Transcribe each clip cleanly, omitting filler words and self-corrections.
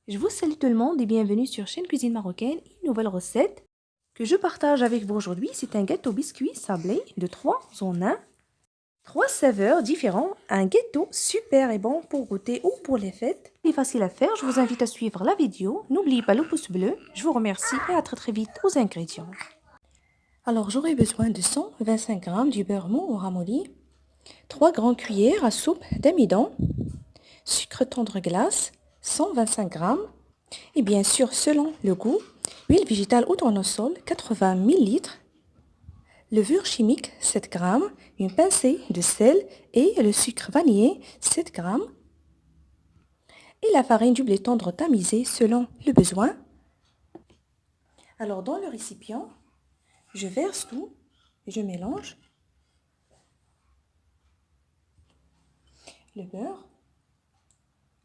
Je vous salue tout le monde et bienvenue sur Chaîne Cuisine Marocaine, une nouvelle recette que je partage avec vous aujourd'hui. C'est un gâteau biscuit sablé de 3 en 1, 3 saveurs différentes, un gâteau super et bon pour goûter ou pour les fêtes. Il est facile à faire, je vous invite à suivre la vidéo. N'oubliez pas le pouce bleu, je vous remercie et à très vite aux ingrédients. Alors j'aurai besoin de 125 g du beurre mou ou ramolli, 3 grandes cuillères à soupe d'amidon, sucre tendre glace, 125 g, et bien sûr, selon le goût, huile végétale ou tournesol, 80 ml, levure chimique, 7 g, une pincée de sel et le sucre vanillé, 7 g, et la farine du blé tendre tamisée selon le besoin. Alors, dans le récipient, je verse tout et je mélange le beurre,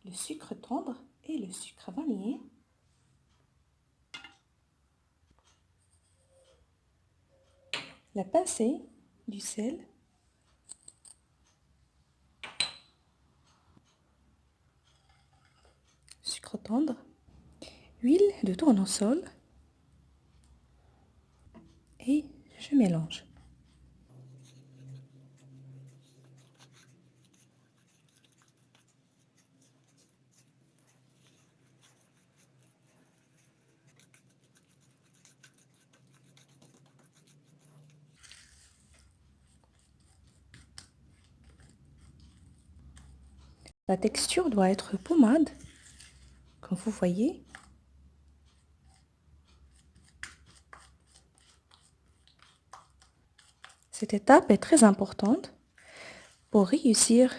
le sucre tendre et le sucre vanillé. La pincée du sel, sucre tendre, huile de tournesol et je mélange. La texture doit être pommade, comme vous voyez. Cette étape est très importante pour réussir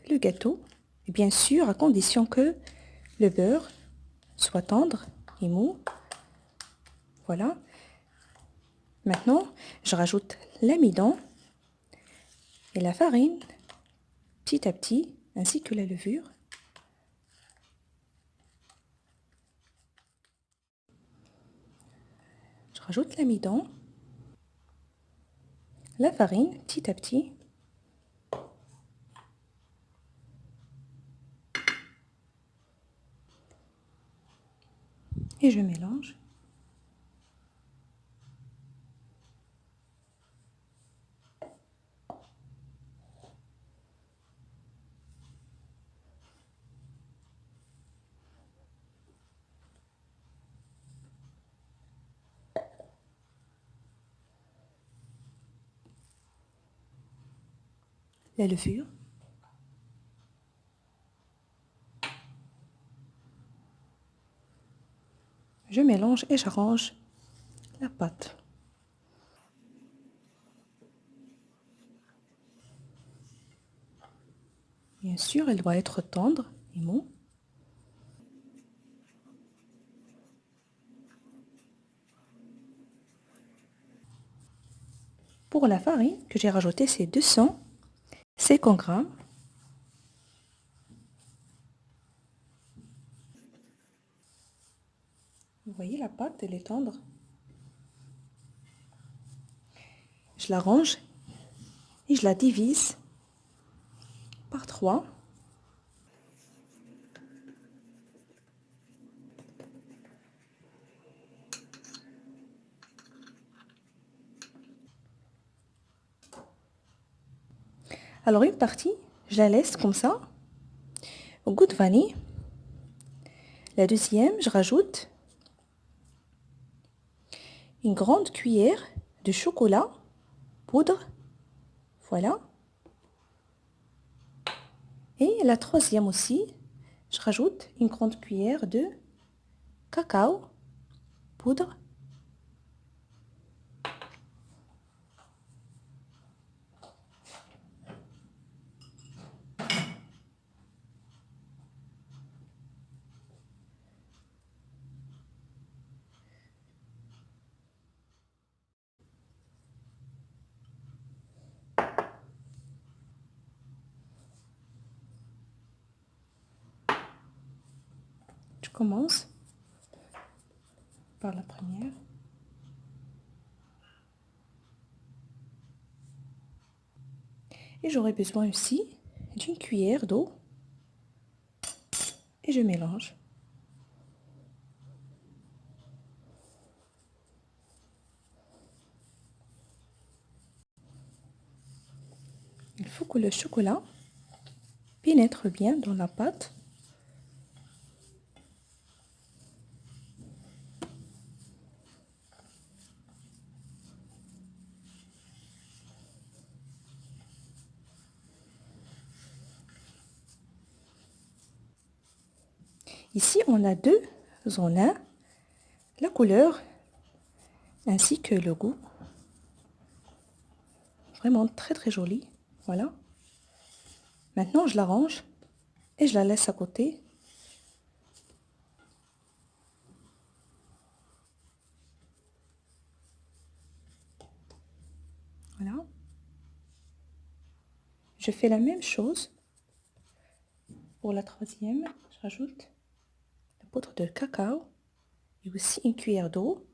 le gâteau, et bien sûr à condition que le beurre soit tendre et mou. Voilà. Maintenant, je rajoute l'amidon et la farine petit à petit, ainsi que la levure. Je rajoute l'amidon, la farine petit à petit. Et je mélange. La levure. Je mélange et j'arrange la pâte. Bien sûr, elle doit être tendre et mou. Pour la farine que j'ai rajoutée, c'est 250 grammes. Vous voyez, la pâte, elle est tendre. Je la range et je la divise par 3. Alors une partie, je la laisse comme ça, au goût de vanille. La deuxième, je rajoute une grande cuillère de chocolat poudre. Voilà. Et la troisième aussi, je rajoute une grande cuillère de cacao poudre. Je commence par la première. Et j'aurai besoin aussi d'une cuillère d'eau. Et je mélange. Il faut que le chocolat pénètre bien dans la pâte. Ici, on a deux en un, la couleur ainsi que le goût. Vraiment très très joli. Voilà. Maintenant, je la range et je la laisse à côté. Voilà. Je fais la même chose pour la troisième. Je rajoute la poudre de cacao et aussi une cuillère d'eau.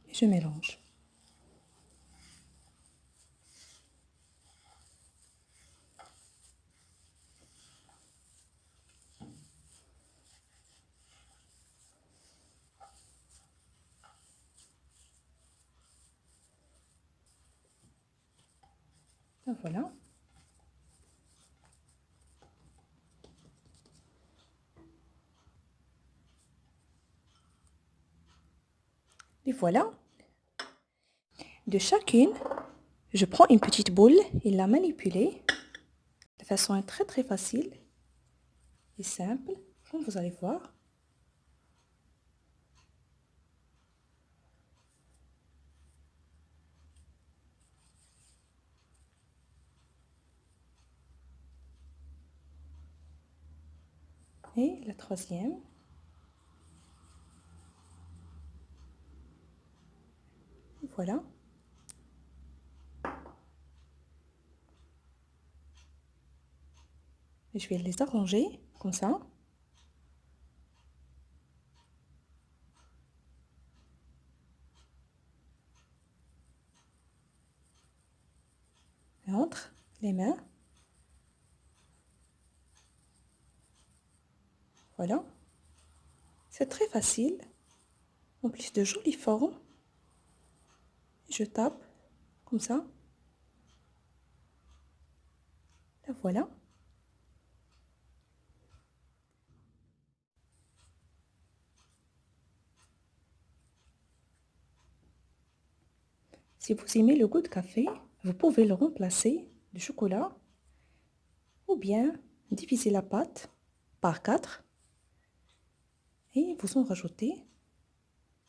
Et je mélange. Et voilà. Et voilà. De chacune, je prends une petite boule et la manipuler de façon très très facile et simple, comme vous allez voir. Et la troisième. Voilà. Et je vais les arranger comme ça. Et entre les mains. Voilà. C'est très facile. En plus de jolies formes. Je tape comme ça. Et voilà. Si vous aimez le goût de café, vous pouvez le remplacer de chocolat ou bien diviser la pâte par 4 et vous en rajoutez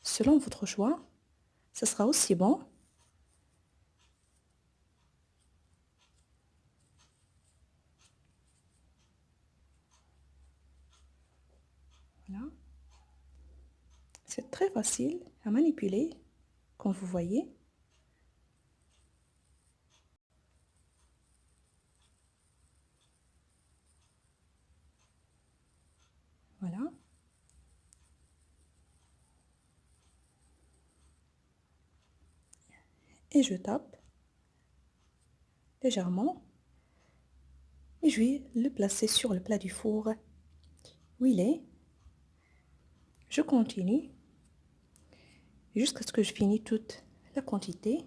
selon votre choix. Ce sera aussi bon. Voilà. C'est très facile à manipuler, comme vous voyez. Voilà. Et je tape légèrement. Et je vais le placer sur le plat du four où il est. Je continue jusqu'à ce que je finisse toute la quantité.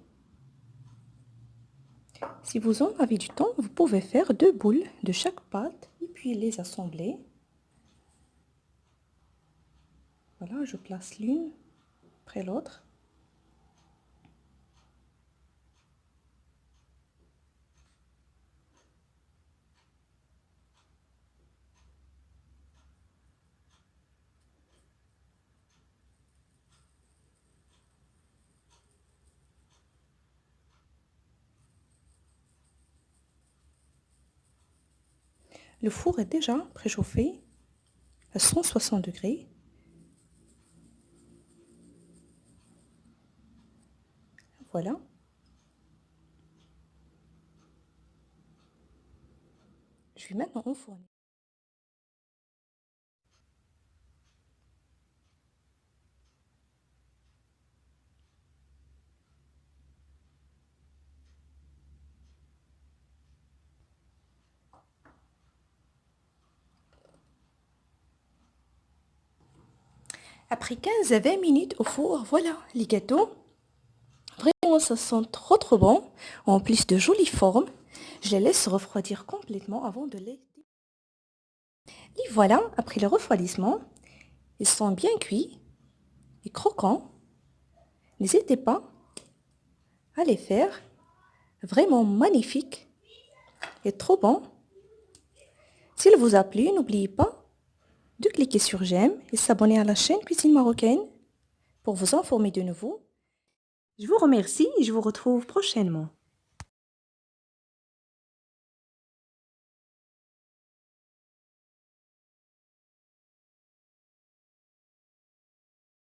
Si vous en avez du temps, vous pouvez faire 2 boules de chaque pâte et puis les assembler. Voilà, je place l'une après l'autre. Le four est déjà préchauffé à 160 degrés. Voilà. Je vais maintenant enfourner. Après 15 à 20 minutes au four, voilà les gâteaux. Vraiment, ça sent trop bon. En plus de jolies formes. Je les laisse refroidir complètement avant de les... Et voilà, après le refroidissement, ils sont bien cuits et croquants. N'hésitez pas à les faire. Vraiment magnifique et trop bon. S'il vous a plu, n'oubliez pas de cliquer sur j'aime et s'abonner à la chaîne Cuisine Marocaine pour vous informer de nouveau. Je vous remercie et je vous retrouve prochainement.